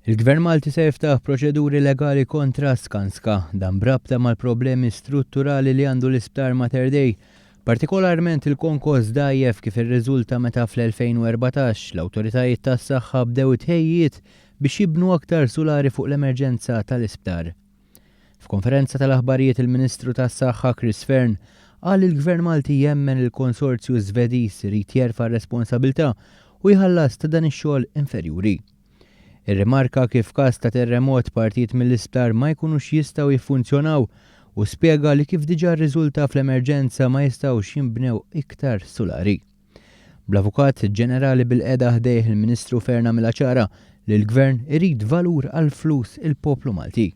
Il-Gvern Malti se jiftaħ proċeduri legali kontra Skanska dan brabta mal-problemi strutturali li għandu l-isptar Mater Dei, partikolarment il-konkos dajjef kif irriżulta meta fl-2014 l-awtoritajiet tas-saħħa bdew tħejjiet biex jibnu aktar sulari fuq l-emerġenza tal-isptar. F'konferenza tal-aħbarijiet il-Ministru tas-Saħħa Chris Fearn qal il-Gvern Malti jemmen il-Konsorzju Żvediż irid jerfa' r-responsabbiltà u jħallas ta' dan ix-xogħol inferjuri. Ir-rimarka kif f'każ ta' terremot partijiet mill-isptar ma jkunux jistgħu jiffunzjonaw u spjega li kif diġà rriżulta fl-emerġenza ma jistgħux jinbnew iktar sulari. Bl-Avukat Ġenerali bil-qeda ħdejh il-Ministru Fearn għamilha ċara li l-Gvern irid valur għal flus il-poplu Malti.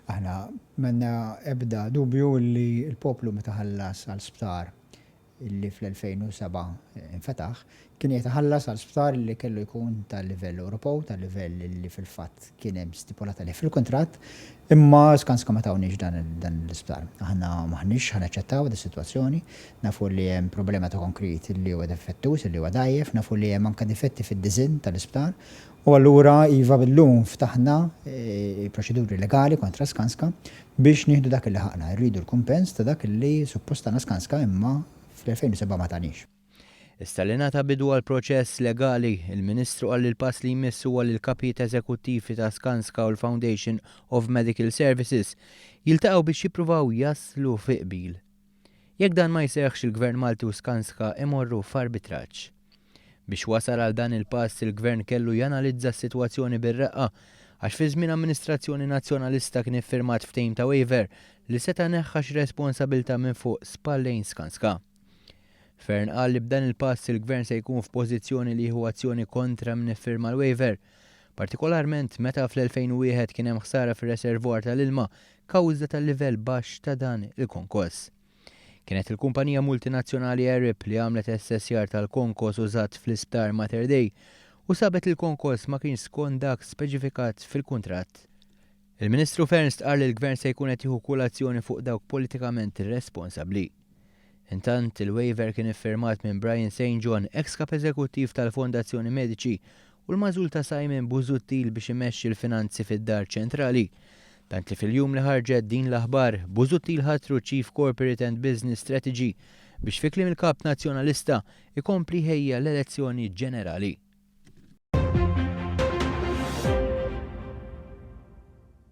Aħna menna ebda dubju li l-poplu meta ħallas għal sptar illi fl-2007 infetaħ kien jitaħallas għal sptar li kellu jkun tal-livell Ewropew, tal-livell li fil-fatt kien hemm stipulat għalih fil-kontratt, imma Skanska ma tawniex dan l-isptar. Aħna maħniex ħanaċċettaw dis-sitwazzjoni, nafu li hemm problema ta' konkrit li huwa defettus, li huwa dajjef, nafu li hemm anke difetti fid-diżinn tal-isptar, u allura iva billum ftaħna proċeduri legali kontra Skanska biex nieħdu dak li ħaqna, rridu l-kumpens ta' dak li suppostana Skanska imma fl-2007 ma tanix. Issa li nata bidu għal proċess legali, il-Ministru qal li l-pass li jmissu għal il-kapijiet eżekuttivi ta' Skanska u l-Foundation of Medical Services jiltaqgħu biex jippruvaw jaslu fi qbil. Jekk dan ma jseħħx il-Gvern Malti u Skanska imorru f'arbitraġġ. Biex wasal għal dan il-pass il-Gvern kellu janalizza s-sitwazzjoni bir-reqqa għax fi żmien amministrazzjoni nazzjonalista kien iffirmat ftehim ta' waiver li seta' neħħax responsabilta minn fuq spallejn Skanska. Fearn qal li b'dan il-pass il-Gvern se jkun f'pożizzjoni li jieħu azzjoni kontra min iffirma l-waiver, partikolarment meta fl-2001 kien hemm ħsara fir-reservwar tal-ilma kawża tal-livell baxx ta' dan il-konkos. Kienet il-kumpanija multinazzjonali Erip li għamlet assessjar tal-konkos użat fl-isptar Mater Dei u sabet il-konkos ma kienx skont dak speċifikat fil-kuntratt. Il-Ministru Fearn stqar li l-Gvern se jkun qed jieħu kull azzjoni fuq dawk politikament irresponsabbli. Intant il-waiver kien iffirmat minn Brian St. John, ex-kap eżekuttiv tal-Fondazzjoni Mediċi u l-mażul ta' Simon Busuttil biex imexxi l-finanzi fid-Dar Ċentrali. Tant li fil-jum li ħarġet din l-aħbar, Busuttil ħatru Chief Corporate and Business Strategy biex fi kliem il-kap nazzjonalista ikompli ħejja l-elezzjoni ġenerali.